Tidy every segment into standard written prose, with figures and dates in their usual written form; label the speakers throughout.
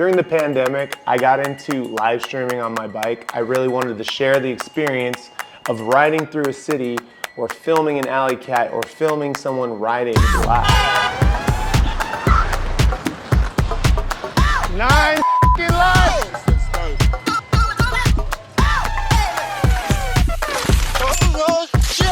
Speaker 1: During the pandemic, I got into live streaming on my bike. I really wanted to share the experience of riding through a city or filming an alley cat or filming someone riding live. 9 lives!
Speaker 2: Oh shit!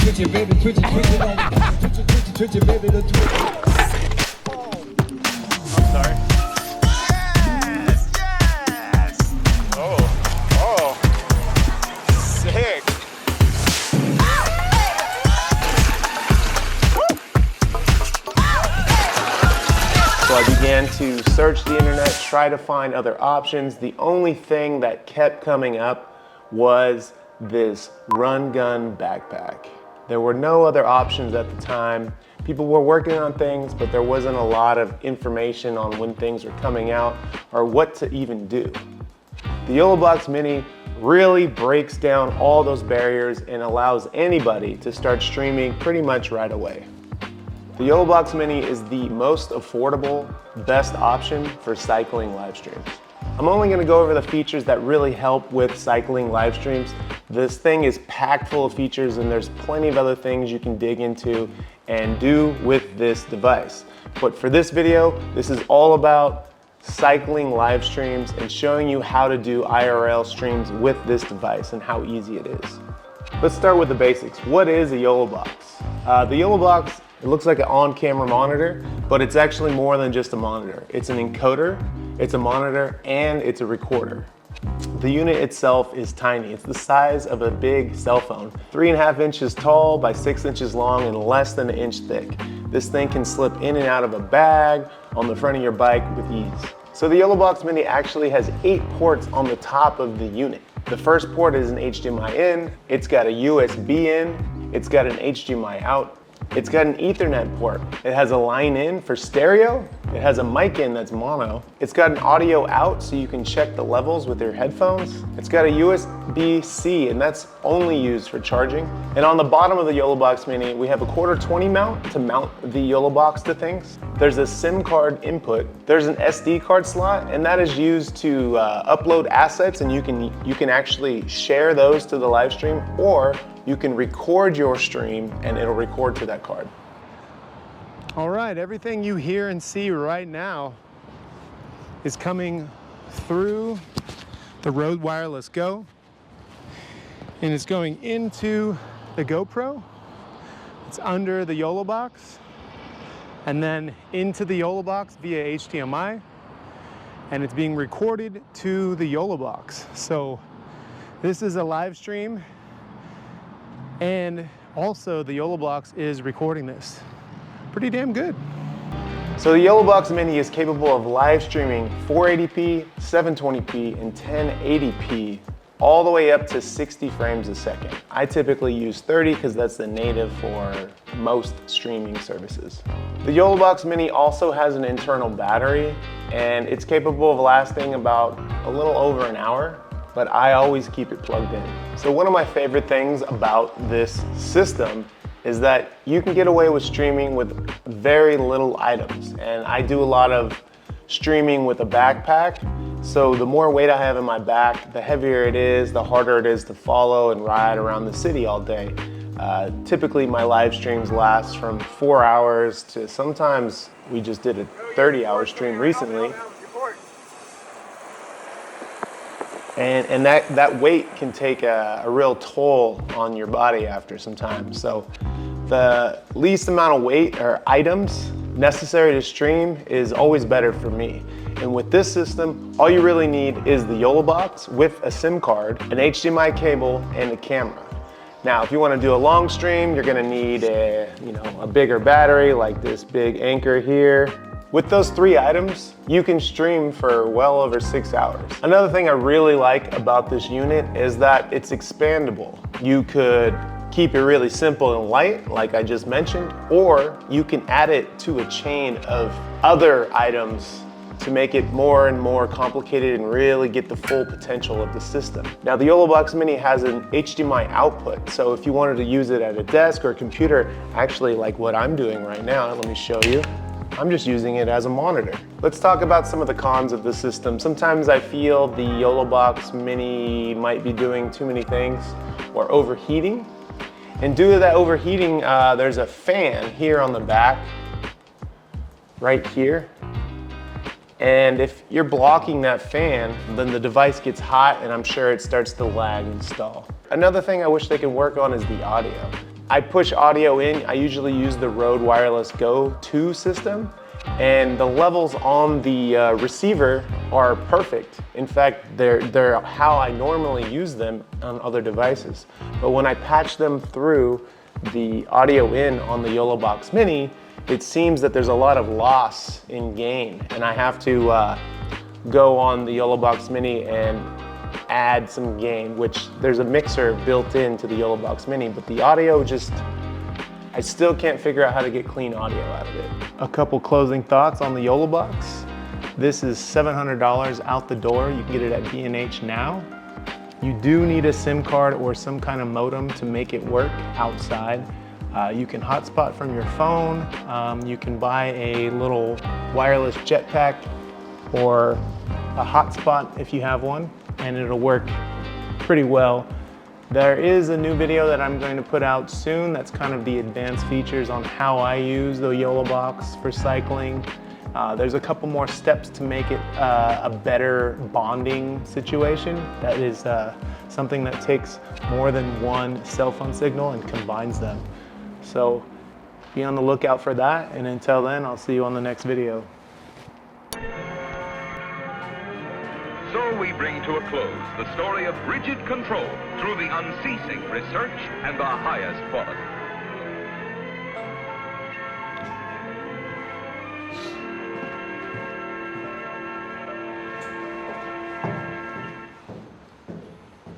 Speaker 2: Twitch it, baby, twitch it, baby, let's twitch.
Speaker 1: I'm sorry.
Speaker 2: Yes, yes! Oh, sick.
Speaker 1: So I began to search the internet, try to find other options. The only thing that kept coming up was this run gun backpack. There were no other options at the time. People were working on things, but there wasn't a lot of information on when things were coming out or what to even do. The Yolobox Mini really breaks down all those barriers and allows anybody to start streaming pretty much right away. The Yolobox Mini is the most affordable, best option for cycling live streams. I'm only gonna go over the features that really help with cycling live streams. This thing is packed full of features and there's plenty of other things you can dig into and do with this device. But for this video, this is all about cycling live streams and showing you how to do IRL streams with this device and how easy it is. Let's start with the basics. What is a Yolobox? The Yolobox, it looks like an on-camera monitor, but it's actually more than just a monitor. It's an encoder, it's a monitor, and it's a recorder. The unit itself is tiny. It's the size of a big cell phone. 3.5 inches tall by 6 inches long and less than 1 inch thick. This thing can slip in and out of a bag on the front of your bike with ease. So the Yolobox Mini actually has 8 ports on the top of the unit. The first port is an HDMI in, it's got a USB in, it's got an HDMI out, it's got an Ethernet port. It has a line in for stereo. It has a mic in that's mono. It's got an audio out so you can check the levels with your headphones. It's got a USB-C and that's only used for charging. And on the bottom of the Yolobox Mini, we have a 1/4-20 mount to mount the Yolobox to things. There's a SIM card input. There's an SD card slot and that is used to upload assets and you can actually share those to the live stream or you can record your stream and it'll record to that card. All right, everything you hear and see right now is coming through the Rode Wireless Go and it's going into the GoPro. It's under the Yolobox and then into the Yolobox via HDMI and it's being recorded to the Yolobox. So this is a live stream and also the Yolobox is recording this. Pretty damn good. So the Yolobox Mini is capable of live streaming 480p, 720p, and 1080p all the way up to 60 frames a second. I typically use 30 because that's the native for most streaming services. The Yolobox Mini also has an internal battery and it's capable of lasting about a little over an hour, but I always keep it plugged in. So one of my favorite things about this system is that you can get away with streaming with very little items. And I do a lot of streaming with a backpack. So the more weight I have in my back, the heavier it is, the harder it is to follow and ride around the city all day. Typically my live streams last from 4 hours to sometimes we just did a 30-hour stream recently. And that weight can take a real toll on your body after some time. So the least amount of weight or items necessary to stream is always better for me. And with this system, all you really need is the Yolobox with a SIM card, an HDMI cable, and a camera. Now, if you want to do a long stream, you're going to need a bigger battery like this big Anchor here. With those 3 items, you can stream for well over 6 hours. Another thing I really like about this unit is that it's expandable. You could keep it really simple and light, like I just mentioned, or you can add it to a chain of other items to make it more and more complicated and really get the full potential of the system. Now, the Yolobox Mini has an HDMI output, so if you wanted to use it at a desk or a computer, actually like what I'm doing right now, let me show you. I'm just using it as a monitor. Let's talk about some of the cons of the system. Sometimes I feel the Yolobox Mini might be doing too many things or overheating. And due to that overheating, there's a fan here on the back, right here. And if you're blocking that fan, then the device gets hot and I'm sure it starts to lag and stall. Another thing I wish they could work on is the audio. I push audio in, I usually use the Rode Wireless Go 2 system, and the levels on the receiver are perfect. In fact, they're how I normally use them on other devices. But when I patch them through the audio in on the Yolobox Mini, it seems that there's a lot of loss in gain, and I have to go on the Yolobox Mini and add some gain, which there's a mixer built into the Yolobox Mini, but the audio just, I still can't figure out how to get clean audio out of it. A couple closing thoughts on the Yolobox. This is $700 out the door. You can get it at B&H now. You do need a SIM card or some kind of modem to make it work outside. You can hotspot from your phone. You can buy a little wireless jetpack or a hotspot if you have one, and it'll work pretty well. There is a new video that I'm going to put out soon that's kind of the advanced features on how I use the Yolobox for cycling. There's a couple more steps to make it a better bonding situation. That is something that takes more than one cell phone signal and combines them. So be on the lookout for that, and until then, I'll see you on the next video.
Speaker 3: So we bring to a close the story of rigid control through the unceasing research and the highest quality.